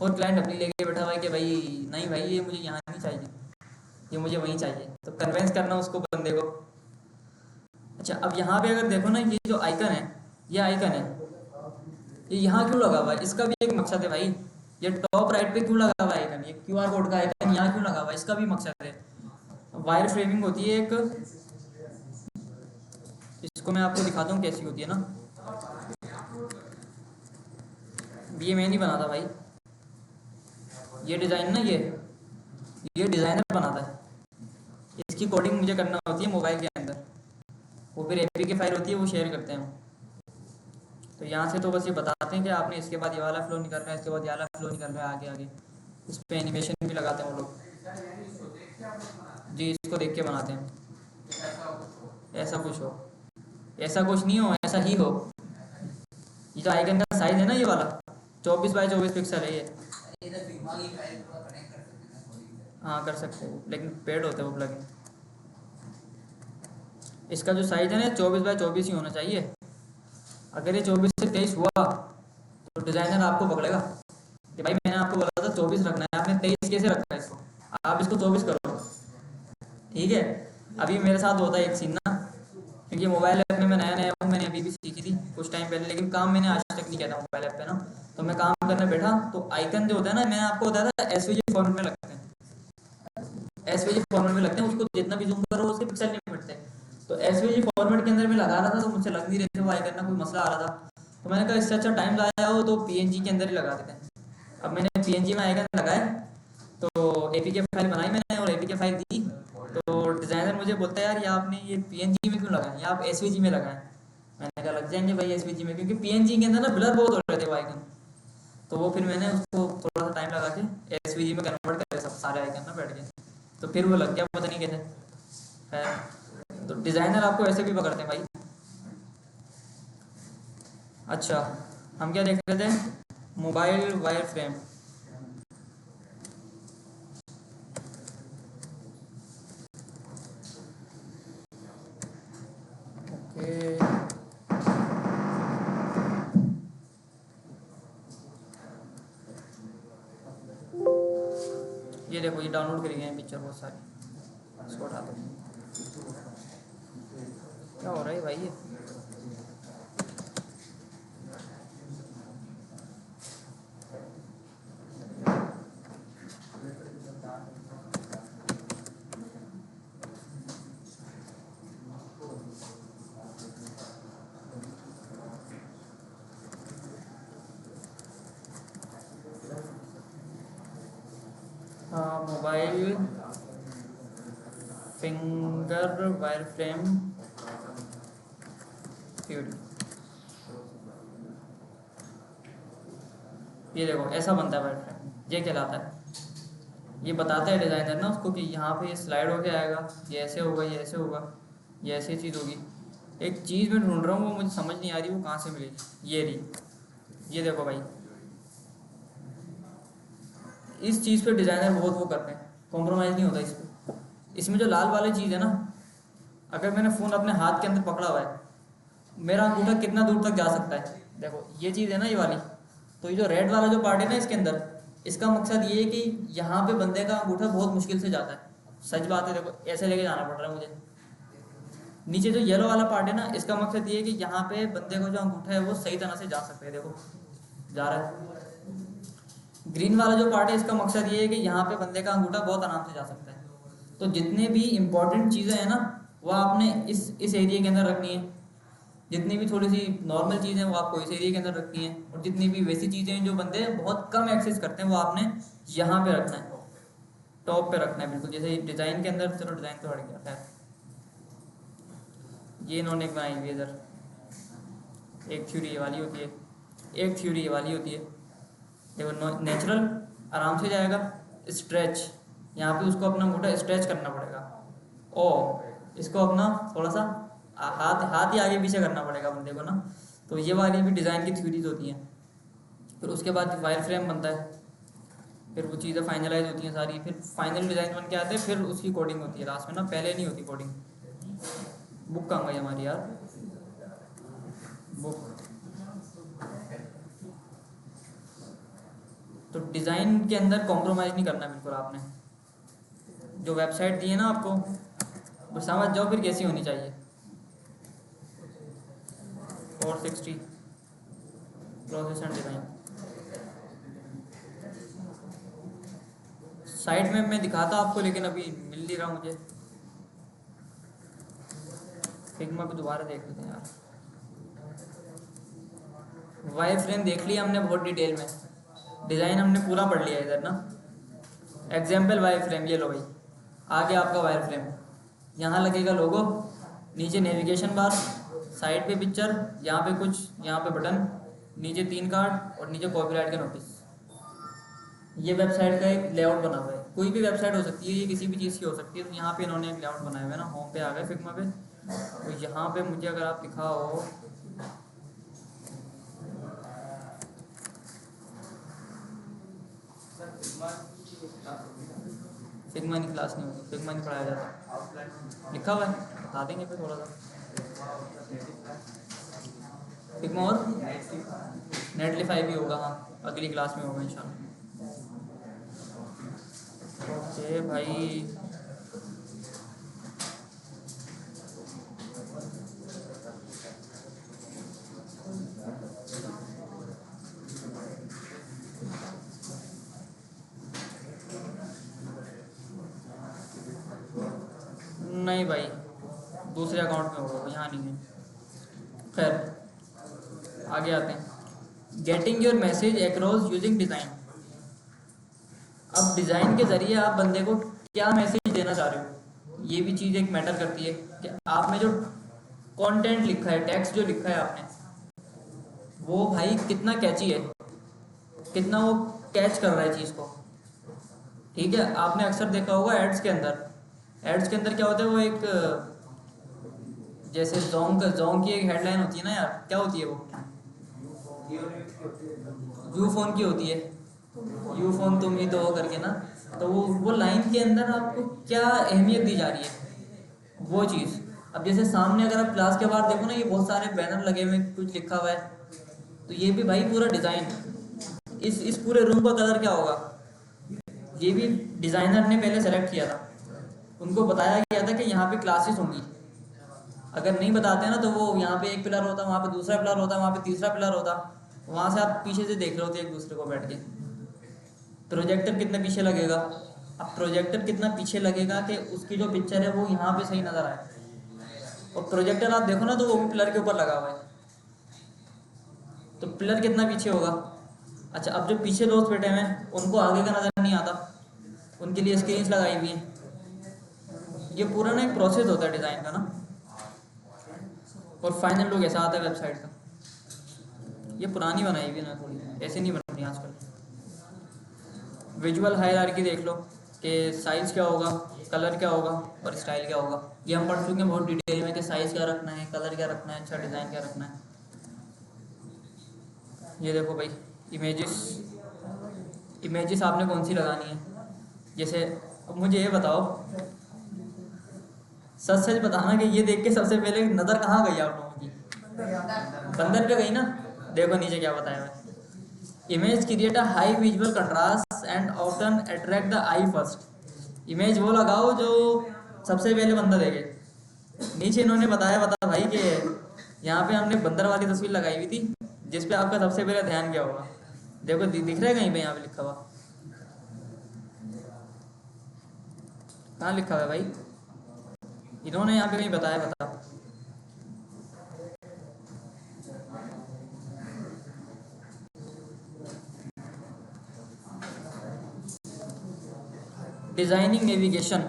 और क्लाइंट अपनी लेके बैठा हुआ है कि भाई नहीं भाई, ये मुझे यहाँ नहीं चाहिए, ये मुझे वहीं चाहिए। तो कन्वेंस करना उसको, बंदे को। अच्छा, अब यहाँ पे अगर देखो ना, ये जो आइकन है, ये आइकन है, ये यहाँ क्यों लगा हुआ है, इसका भी एक मकसद है भाई। ये टॉप राइट पे क्यों लगा हुआ है आइकन, ये क्यूआर कोड का आइकन यहाँ क्यों लगा हुआ है, इसका भी मकसद है। वायर फ्रेमिंग होती है एक, इसको मैं आपको दिखाता हूँ कैसी होती है ना। ये मैं नहीं बनाता भाई, ये डिज़ाइन ना, ये डिज़ाइनर बनाता है। इसकी कोडिंग मुझे करना होती है मोबाइल के अंदर, वो फिर एपी की फाइल होती है, वो शेयर करते हैं। तो यहाँ से तो बस ये बताते हैं कि आपने इसके बाद ये वाला फ्लो निकल रहा है, इसके बाद ये वाला फ्लो निकल रहा है, आगे आगे इस पर एनिमेशन भी लगाते हैं वो लोग। जी, इसको देख के बनाते हैं, ऐसा कुछ हो। ऐसा कुछ नहीं हो, ऐसा ही हो। ये जो आइकन का साइज है ना ये वाला 24 बाय 24 पिक्सल है ये। हाँ कर सकते हो, लेकिन पेड होता है वो प्लगइन। इसका जो साइज है ना 24 बाय 24 ही होना चाहिए। अगर ये 24 से 23 हुआ तो डिजाइनर आपको पकड़ेगा कि भाई मैंने आपको बोला था 24 रखना है, आपने 23 कैसे रखा है इसको, आप इसको 24 करो। ठीक है। अभी मेरे साथ होता है एक सीन ना, क्योंकि मोबाइल ऐप में मैं नया नया हूँ, मैंने अभी भी सीखी थी कुछ टाइम पहले, लेकिन काम मैंने आज तक नहीं किया था मोबाइल ऐप पे ना। तो मैं काम करने बैठा तो आइकन जो होता है ना, मैंने आपको बताया था एसवीजी फॉर्मेट में लगते हैं, एसवीजी फॉर्मेट में लगते हैं, उसको जितना भी जूम करो उसके पिक्सल नहीं मिटते। तो एसवीजी फॉर्मेट के अंदर मैं लगा रहा था तो मुझसे लग नहीं रहे थे वो आइकन ना, कोई मसला आ रहा था। तो मैंने कहा इससे अच्छा टाइम लाया हो तो पीएनजी के अंदर ही लगा देते हैं। अब मैंने पीएनजी में आइकन लगाया तो एपीके फाइल बनाई मैंने और एपीके फाइल दी। तो डिज़ाइनर मुझे बोलता है यार ये आपने ये पीएनजी में क्यों लगाया, ये आप एसवीजी में लगाएं। मैंने कहा लग जाएंगे भाई एसवीजी में, क्योंकि पीएनजी के अंदर ना ब्लर बहुत हो रहे थे वो आइकन। तो वो फिर मैंने उसको थोड़ा सा टाइम लगा के एसवीजी में कन्वर्ट कर सब सारे आइकन ना बैठ गए, तो फिर वो लग गया पता नहीं कैसे है। तो डिज़ाइनर आपको ऐसे भी पकड़ते हैं भाई। अच्छा हम क्या देख रहे थे, मोबाइल वायर फ्रेम। ओके ये देखो ये डाउनलोड करी गई है पिक्चर बहुत सारी, इसको उठा दो। क्या हो रहा है भाई ये, mobile finger wire frame theory. ये देखो ऐसा बनता है वायर फ्रेम, ये कहलाता है। ये बताता है डिज़ाइनर ना उसको कि यहाँ पे ये स्लाइड होके आएगा, ये ऐसे होगा, ये ऐसे होगा, ये ऐसी चीज़ होगी। एक चीज़ मैं ढूंढ रहा हूँ वो मुझे समझ नहीं आ रही वो कहाँ से मिलेगी। ये रही, ये देखो भाई, इस चीज़ पे डिज़ाइनर बहुत वो करते हैं, कॉम्प्रोमाइज़ नहीं होता इस पर। इसमें जो लाल वाली चीज़ है ना, अगर मैंने फ़ोन अपने हाथ के अंदर पकड़ा हुआ है, मेरा अंगूठा कितना दूर तक जा सकता है। देखो ये चीज़ है ना ये वाली, तो ये जो रेड वाला जो पार्ट है ना इसके अंदर, इसका मकसद ये है कि यहाँ पे बंदे का अंगूठा बहुत मुश्किल से जाता है। सच बात है, देखो ऐसे लेके जाना पड़ रहा है मुझे। नीचे जो येलो वाला पार्ट है ना, इसका मकसद ये है कि यहाँ पे बंदे को जो अंगूठा है वो सही तरह से जा सकता है, देखो जा रहा है। ग्रीन वाला जो पार्ट है इसका मकसद ये है कि यहाँ पे बंदे का अंगूठा बहुत आराम से जा सकता है। तो जितने भी इंपॉर्टेंट चीज़ें हैं ना वो आपने इस एरिया के अंदर रखनी है, जितनी भी थोड़ी सी नॉर्मल चीज़ें हैं वो आपको इस एरिया के अंदर रखनी है, और जितनी भी वैसी चीज़ें हैं जो बंदे बहुत कम एक्सेस करते हैं वो आपने यहाँ पे रखना है, टॉप पे रखना है बिल्कुल। जैसे डिज़ाइन के अंदर, चलो डिज़ाइन तो हट गया खैर, ये इन्होंने बनाई हुई है इधर, एक थ्योरी ये वाली होती है, एक थ्योरी ये वाली होती है। देखो नेचुरल आराम से जाएगा, स्ट्रेच यहाँ पे उसको अपना अंगूठा स्ट्रेच करना पड़ेगा, और इसको अपना थोड़ा सा हाथ हाथ ही आगे पीछे करना पड़ेगा बंदे को ना। तो ये वाली भी डिज़ाइन की थ्योरीज होती हैं। फिर उसके बाद वायर फ्रेम बनता है, फिर वो चीज़ें फाइनलाइज होती हैं सारी, फिर फाइनल डिज़ाइन बन के आते हैं, फिर उसकी कोडिंग होती है लास्ट में ना, पहले नहीं होती कोडिंग। बुक कहाँ गई हमारी यार, बुक। तो डिज़ाइन के अंदर कॉम्प्रोमाइज़ नहीं करना बिल्कुल आपने। जो वेबसाइट दी है ना आपको वो समझ जाओ फिर कैसी होनी चाहिए। 460 प्रोसेस एंड डिज़ाइन। साइट में मैं दिखाता आपको लेकिन अभी मिल नहीं रहा मुझे। फिग्मा पे दोबारा देख लेते हैं यार। वायर फ्रेम देख लिया हमने बहुत डिटेल में, डिज़ाइन हमने पूरा पढ़ लिया इधर ना। एग्जाम्पल वायर फ्रेम, ये लो भाई आ गया आपका वायर फ्रेम। यहाँ लगेगा लोगो, नीचे नेविगेशन बार, साइड पे पिक्चर, यहाँ पे कुछ, यहाँ पे बटन, नीचे 3 कार्ड और नीचे कॉपीराइट का नोटिस। ये वेबसाइट का एक लेआउट बना हुआ है, कोई भी वेबसाइट हो सकती है, ये किसी भी चीज़ की हो सकती है। तो यहाँ पे इन्होंने एक लेआउट बनाया हुआ है ना, होम पे आ गए फिग्मा पे, तो यहाँ पे मुझे अगर आप लिखा हो फिग्मा की क्लास नहीं होगी, फिग्मा नहीं पढ़ाया जाता, लिखा हुआ है बता देंगे फिर थोड़ा सा। फिग्मा और नेटलिफाई भी होगा, हाँ अगली क्लास में होगा इंशाल्लाह। ओके भाई, नहीं भाई दूसरे अकाउंट में होगा, यहाँ नहीं है। खैर आगे आते हैं। Getting your message across using design. अब डिज़ाइन के ज़रिए आप बंदे को क्या मैसेज देना चाह रहे हो, ये भी चीज़ एक मैटर करती है कि आपने जो कंटेंट लिखा है, टेक्स्ट जो लिखा है आपने, वो भाई कितना कैची है, कितना वो कैच कर रहा है चीज़ को। ठीक है, आपने अक्सर देखा होगा एड्स के अंदर, एड्स के अंदर क्या होता है, वो एक जैसे जोंग की एक हेडलाइन होती है ना यार, क्या होती है वो, यू फोन की होती है, यू फोन तुम ही तो हो करके ना। तो वो लाइन के अंदर आपको क्या अहमियत दी जा रही है वो चीज़। अब जैसे सामने अगर आप क्लास के बाहर देखो ना, ये बहुत सारे बैनर लगे हुए, कुछ लिखा हुआ है, तो ये भी भाई पूरा डिज़ाइन। इस पूरे रूम का कलर क्या होगा, ये भी डिज़ाइनर ने पहले सेलेक्ट किया था, उनको बताया गया था कि यहाँ पे क्लासेस होंगी। अगर नहीं बताते ना तो वो यहाँ पे एक पिलर होता, वहाँ पे दूसरा पिलर होता, वहाँ पे तीसरा पिलर होता, वहाँ से आप पीछे से देख रहे होते एक दूसरे को बैठ के। प्रोजेक्टर कितना पीछे लगेगा, अब प्रोजेक्टर कितना पीछे लगेगा कि उसकी जो पिक्चर है वो यहाँ पे सही नज़र आए। और प्रोजेक्टर आप देखो ना तो वो भी पिलर के ऊपर लगा हुआ है, तो पिलर कितना पीछे होगा। अच्छा, अब जो पीछे दोस्त बैठे हुए हैं उनको आगे का नज़र नहीं आता, उनके लिए स्क्रीन्स लगाई हुई हैं। ये पूरा ना एक प्रोसेस होता है डिज़ाइन का ना, और फाइनल लुक ऐसा आता है वेबसाइट का। ये पुरानी बनाई हुई है ना थोड़ी, ऐसे नहीं बन रही आजकल। विजुअल हायरार्की देख लो कि साइज़ क्या होगा, कलर क्या होगा और स्टाइल क्या होगा। ये हम पढ़ चुके हैं बहुत डिटेल में कि साइज़ क्या रखना है, कलर क्या रखना है, अच्छा डिज़ाइन क्या रखना है। ये देखो भाई, इमेजेस आपने कौन सी लगानी है। जैसे अब मुझे ये बताओ, सच सच बताना कि ये देख के सबसे पहले नज़र कहाँ गई आप लोगों की, बंदर पे गई ना। देखो नीचे क्या बताया हुआ है, image create a high visual contrast and often attract the I first. Image वो लगाओ जो सबसे पहले बंदा देखे। नीचे इन्होंने बता भाई कि यहाँ पे हमने बंदर वाली तस्वीर लगाई हुई थी, जिस पे आपका सबसे पहले ध्यान क्या होगा। देखो दिख रहा है कहीं पे, यहाँ पे लिखा हुआ, कहाँ लिखा हुआ है भाई, इन्होंने यहाँ पे कहीं बताया, बता। Designing navigation,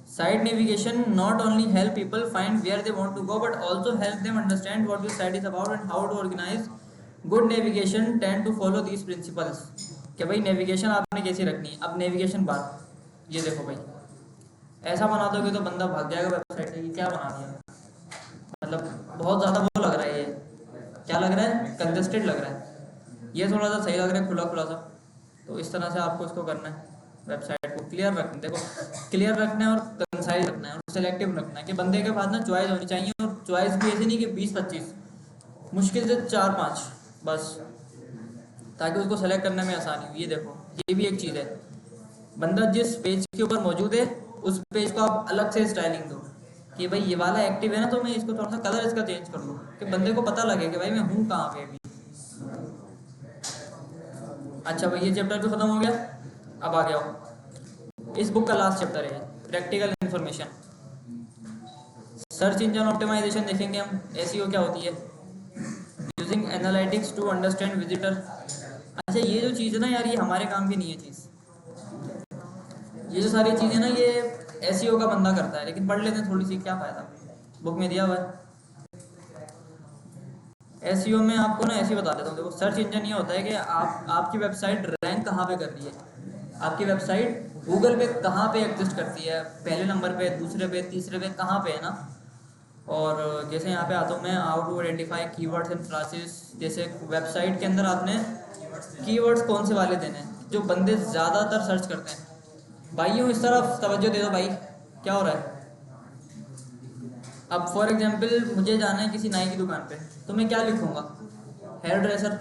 site navigation not only help people find where they want to go but also help them understand what the site is about and how to organize. Good navigation tend to follow these principles. कि भाई नेविगेशन आपने कैसी रखनी है। अब नेविगेशन बार, ये देखो भाई, ऐसा बना दोगे तो बंदा भाग जाएगा वेबसाइट से। क्या बना दिया, मतलब बहुत ज़्यादा वो लग रहा है, ये क्या लग रहा है, कंजेस्टेड लग रहा है। ये थोड़ा सा सही लग रहा है, खुला खुला सा। तो इस तरह से आपको इसको करना है, वेबसाइट को क्लियर रखना। देखो क्लियर रखना है और कंसाइज रखना है और सिलेक्टिव रखना है कि बंदे के पास ना चॉइस होनी चाहिए। और चॉइस भी ऐसी नहीं कि 20-25, मुश्किल से 4-5 बस, ताकि उसको सेलेक्ट करने में आसानी हो। ये देखो, ये भी एक चीज़ है, बंदा जिस पेज के ऊपर मौजूद है उस पेज को आप अलग से स्टाइलिंग दो कि भाई ये वाला एक्टिव है ना, तो मैं इसको थोड़ा सा कलर इसका चेंज कर लूँ कि बंदे को पता लगे कि भाई मैं हूँ कहाँ पे अभी। अच्छा भाई, ये चैप्टर तो ख़त्म हो गया। अब आ गया इस बुक का लास्ट चैप्टर है, practical information. Search engine optimisation देखेंगे हम, एसईओ क्या होती है, using analytics to understand visitor. अच्छा, ये जो चीज़ है ना यार, ये हमारे काम की नहीं है चीज़। ये जो सारी चीज़ें ना, ये एसईओ का बंदा करता है, लेकिन पढ़ लेते हैं थोड़ी सी, क्या फ़ायदा, बुक में दिया हुआ है। एसईओ में आपको ना ऐसे ही बता देता हूँ। देखो सर्च इंजन ये होता है कि आपकी वेबसाइट रैंक कहाँ पे कर रही है, आपकी वेबसाइट गूगल पे कहाँ पे एग्जिस्ट करती है, पहले नंबर पे, दूसरे पे, तीसरे पे, कहाँ पे है ना। और जैसे यहाँ पे आता हूँ मैं, how to identify keywords and classes. जैसे वेबसाइट के अंदर आपने कीवर्ड्स कौन से वाले देने हैं जो बंदे ज़्यादातर सर्च करते हैं। भाइयों इस तरफ तवज्जो दे दो भाई, क्या हो रहा है। अब फॉर एग्जांपल मुझे जाना है किसी नाई की दुकान पे, तो मैं क्या लिखूँगा, hair dresser,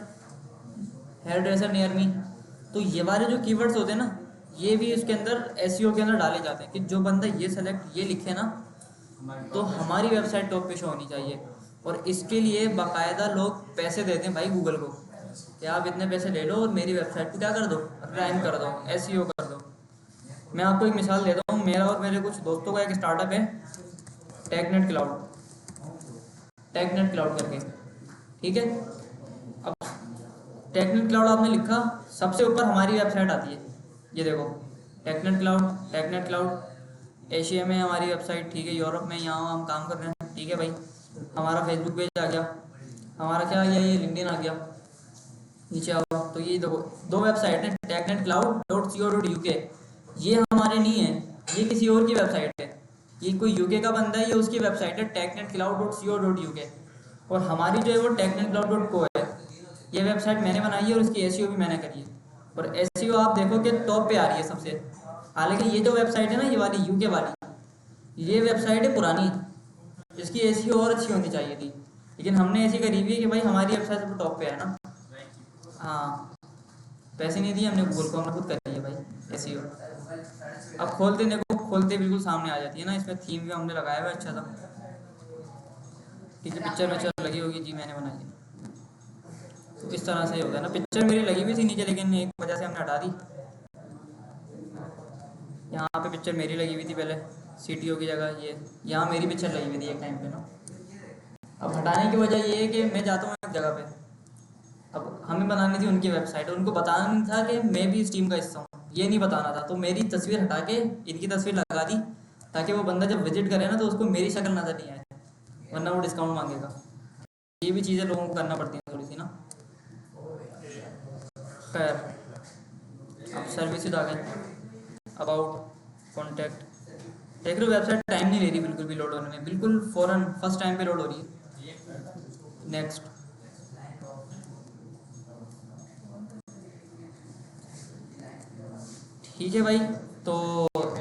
hair dresser near me. तो ये वाले जो कीवर्ड्स होते हैं ना, ये भी इसके अंदर एसईओ के अंदर डाले जाते हैं कि जो बंदा ये सेलेक्ट ये लिखे ना, तो हमारी वेबसाइट टॉप पे शो होनी चाहिए। और इसके लिए बाकायदा लोग पैसे देते हैं भाई गूगल को, कि आप इतने पैसे ले लो और मेरी वेबसाइट को क्या कर दो, रैंक कर दो, एसईओ कर दो। मैं आपको एक मिसाल देता हूँ, मेरा और मेरे कुछ दोस्तों का एक स्टार्टअप है, टेकनेट क्लाउड, टेकनेट क्लाउड करके, ठीक है। अब टेकनेट क्लाउड आपने लिखा, सबसे ऊपर हमारी वेबसाइट आती है, ये देखो टेकनेट क्लाउड, टेकनेट क्लाउड। एशिया में हमारी वेबसाइट, ठीक है, यूरोप में यहाँ हम काम कर रहे हैं, ठीक है भाई। हमारा फेसबुक पेज आ गया, हमारा क्या आ गया, ये लिंक्डइन आ गया, नीचे आओ तो ये देखो दो वेबसाइट है, technetcloud.co.uk। ये हमारे नहीं है, ये किसी और की वेबसाइट है, ये कोई यूके का बंदा है, ये उसकी वेबसाइट है technetcloud.co.uk। और हमारी जो है वो technetcloud.co है। ये वेबसाइट मैंने बनाई है और इसकी एसईओ भी मैंने करी है। और एसईओ आप देखो कि टॉप पे आ रही है सबसे। हालांकि ये जो वेबसाइट है ना, ये वाली यूके वाली, ये वेबसाइट है पुरानी, इसकी एसईओ और अच्छी होनी चाहिए थी, लेकिन हमने ऐसी करी हुई है कि भाई हमारी वेबसाइट सब टॉप पे है ना। हाँ, पैसे नहीं दिए हमने गूगल को, हमने खुद कर लिया भाई एसईओ। अब खोलते देखो, खोलते बिल्कुल सामने आ जाती है ना। इसमें थीम भी हमने लगाया हुआ है अच्छा सा, किसी पिक्चर विक्चर लगी होगी जी, मैंने बनाई है। तो इस तरह से होगा ना, पिक्चर मेरी लगी हुई थी नीचे, लेकिन एक वजह से हमने हटा दी। यहाँ पे पिक्चर मेरी लगी हुई थी पहले, सीटीओ की जगह ये, यहाँ मेरी पिक्चर लगी हुई थी एक टाइम पे ना। अब हटाने की वजह ये है कि मैं जाता हूँ एक जगह पे, अब हमें बनानी थी उनकी वेबसाइट, उनको बताना नहीं था कि मैं भी इस टीम का हिस्सा हूँ, ये नहीं बताना था। तो मेरी तस्वीर हटा के इनकी तस्वीर लगा दी, ताकि वो बंदा जब विजिट करे ना तो उसको मेरी शक्ल नज़र नहीं आए, वरना वो डिस्काउंट मांगेगा। ये भी चीज़ें लोगों को करना पड़ती हैं थोड़ी सी ना। खैर, अब सर्विसेज आ गए, अबाउट, कॉन्टैक्ट, देख लो वेबसाइट टाइम नहीं ले रही बिल्कुल भी लोड होने में, बिल्कुल फ़ौरन फर्स्ट टाइम पे लोड हो रही है। नेक्स्ट, ठीक है भाई। तो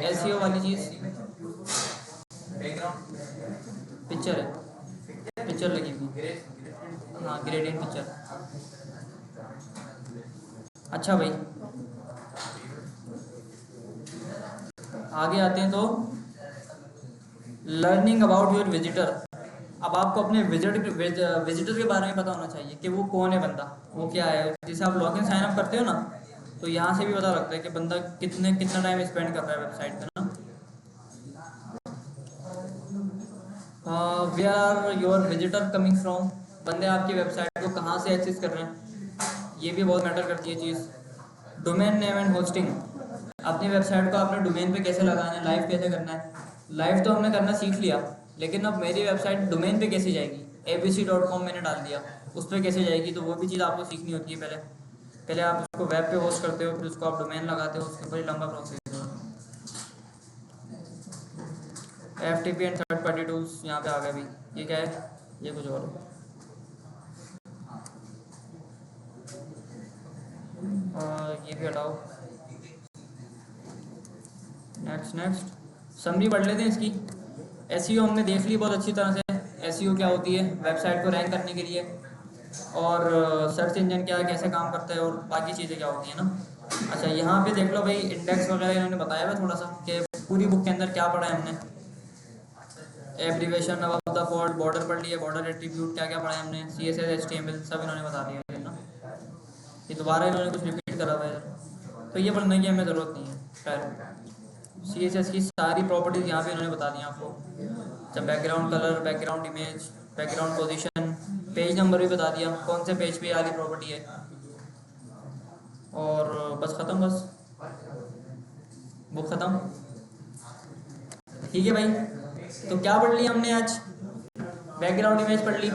एसईओ वाली चीज़, पिक्चर है, पिक्चर लगी हुई, हाँ ग्रेडियंट पिक्चर। अच्छा भाई, आगे आते हैं तो लर्निंग अबाउट योर विजिटर। अब आपको अपने विजिटर के बारे में पता होना चाहिए कि वो कौन है बंदा, वो क्या है। जैसे आप लॉगिन साइन अप करते हो ना, तो यहाँ से भी पता लगता है कि बंदा कितना टाइम स्पेंड कर रहा है वेबसाइट पे ना। Where are your visitor coming from, बंदे आपकी वेबसाइट को कहाँ से एक्सेस कर रहे हैं, ये भी बहुत मैटर करती है चीज़। डोमेन नेम एंड होस्टिंग, अपनी वेबसाइट को आपने डोमेन पे कैसे लगाना है, लाइव कैसे करना है। लाइव तो हमने करना सीख लिया, लेकिन अब मेरी वेबसाइट डोमेन पे कैसे जाएगी, abc.com मैंने डाल दिया, उस पर कैसे जाएगी, तो वो भी चीज़ आपको सीखनी होती है। पहले आप उसको वेब पे होस्ट करते हो, फिर उसको आप डोमेन लगाते हो, उसके ऊपर ही लंबा प्रोसेस है। FTP and third party tools यहाँ पे आ गए भाई, ये क्या है, ये कुछ और ये भी हटाओ। नेक्स्ट समरी पढ़ लेते हैं इसकी। एसईओ हमने देख ली बहुत अच्छी तरह से, एसईओ क्या होती है वेबसाइट को रैंक करने के लिए, और सर्च इंजन क्या कैसे काम करता है, और बाकी चीज़ें क्या होती हैं ना। अच्छा, यहाँ पे देख लो भाई, इंडेक्स वगैरह इन्होंने बताया हुआ थोड़ा सा कि पूरी बुक के अंदर क्या पढ़ा है हमने। Abbreviation about the fault, border पढ़ लिया, बॉर्डर एट्रीब्यूट क्या क्या पढ़ा है हमने, CSS HTML सब इन्होंने बता दिया है ना। ये दोबारा इन्होंने कुछ रिपीट करा हुआ है, तो ये पढ़ने की हमें ज़रूरत नहीं है। खैर, CSS की सारी प्रॉपर्टीज़ यहाँ पे इन्होंने बता दी आपको। जब background colour, background image, background position, page number भी बता दिया, कौन से पेज पे वाली प्रॉपर्टी है, और बस ख़त्म, बस बुक ख़त्म। ठीक है भाई, तो क्या पढ़ लिया हमने आज, बैकग्राउंड इमेज पढ़ ली,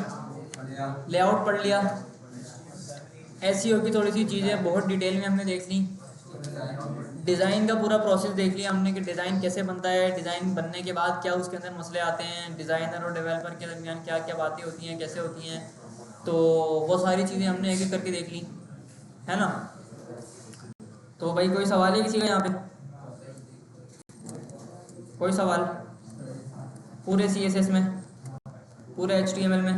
लेआउट पढ़ लिया, एसईओ की थोड़ी सी चीज़ें बहुत डिटेल में हमने देख ली, डिज़ाइन का पूरा प्रोसेस देख लिया हमने कि डिज़ाइन कैसे बनता है, डिज़ाइन बनने के बाद क्या उसके अंदर मसले आते हैं, डिज़ाइनर और डेवलपर के दरमियान क्या क्या बातें होती हैं, कैसे होती हैं, तो वो सारी चीज़ें हमने एक एक करके देख ली, है ना। तो भाई कोई सवाल है किसी का यहाँ पे? कोई सवाल? पूरे CSS में, पूरे HTML में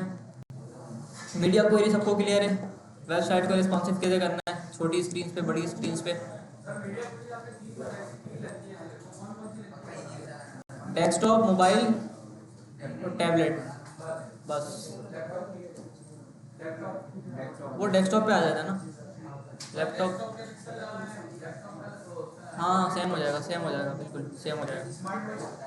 मीडिया क्वेरी सबको क्लियर है? वेबसाइट को रिस्पॉन्सिव कैसे करना है, छोटी स्क्रीन पे, बड़ी स्क्रीन पे, डेस्कटॉप, मोबाइल और टैबलेट, बस वो डेस्कटॉप पे आ जाता है ना, लैपटॉप। हाँ सेम हो जाएगा, सेम हो जाएगा, बिल्कुल सेम हो जाएगा।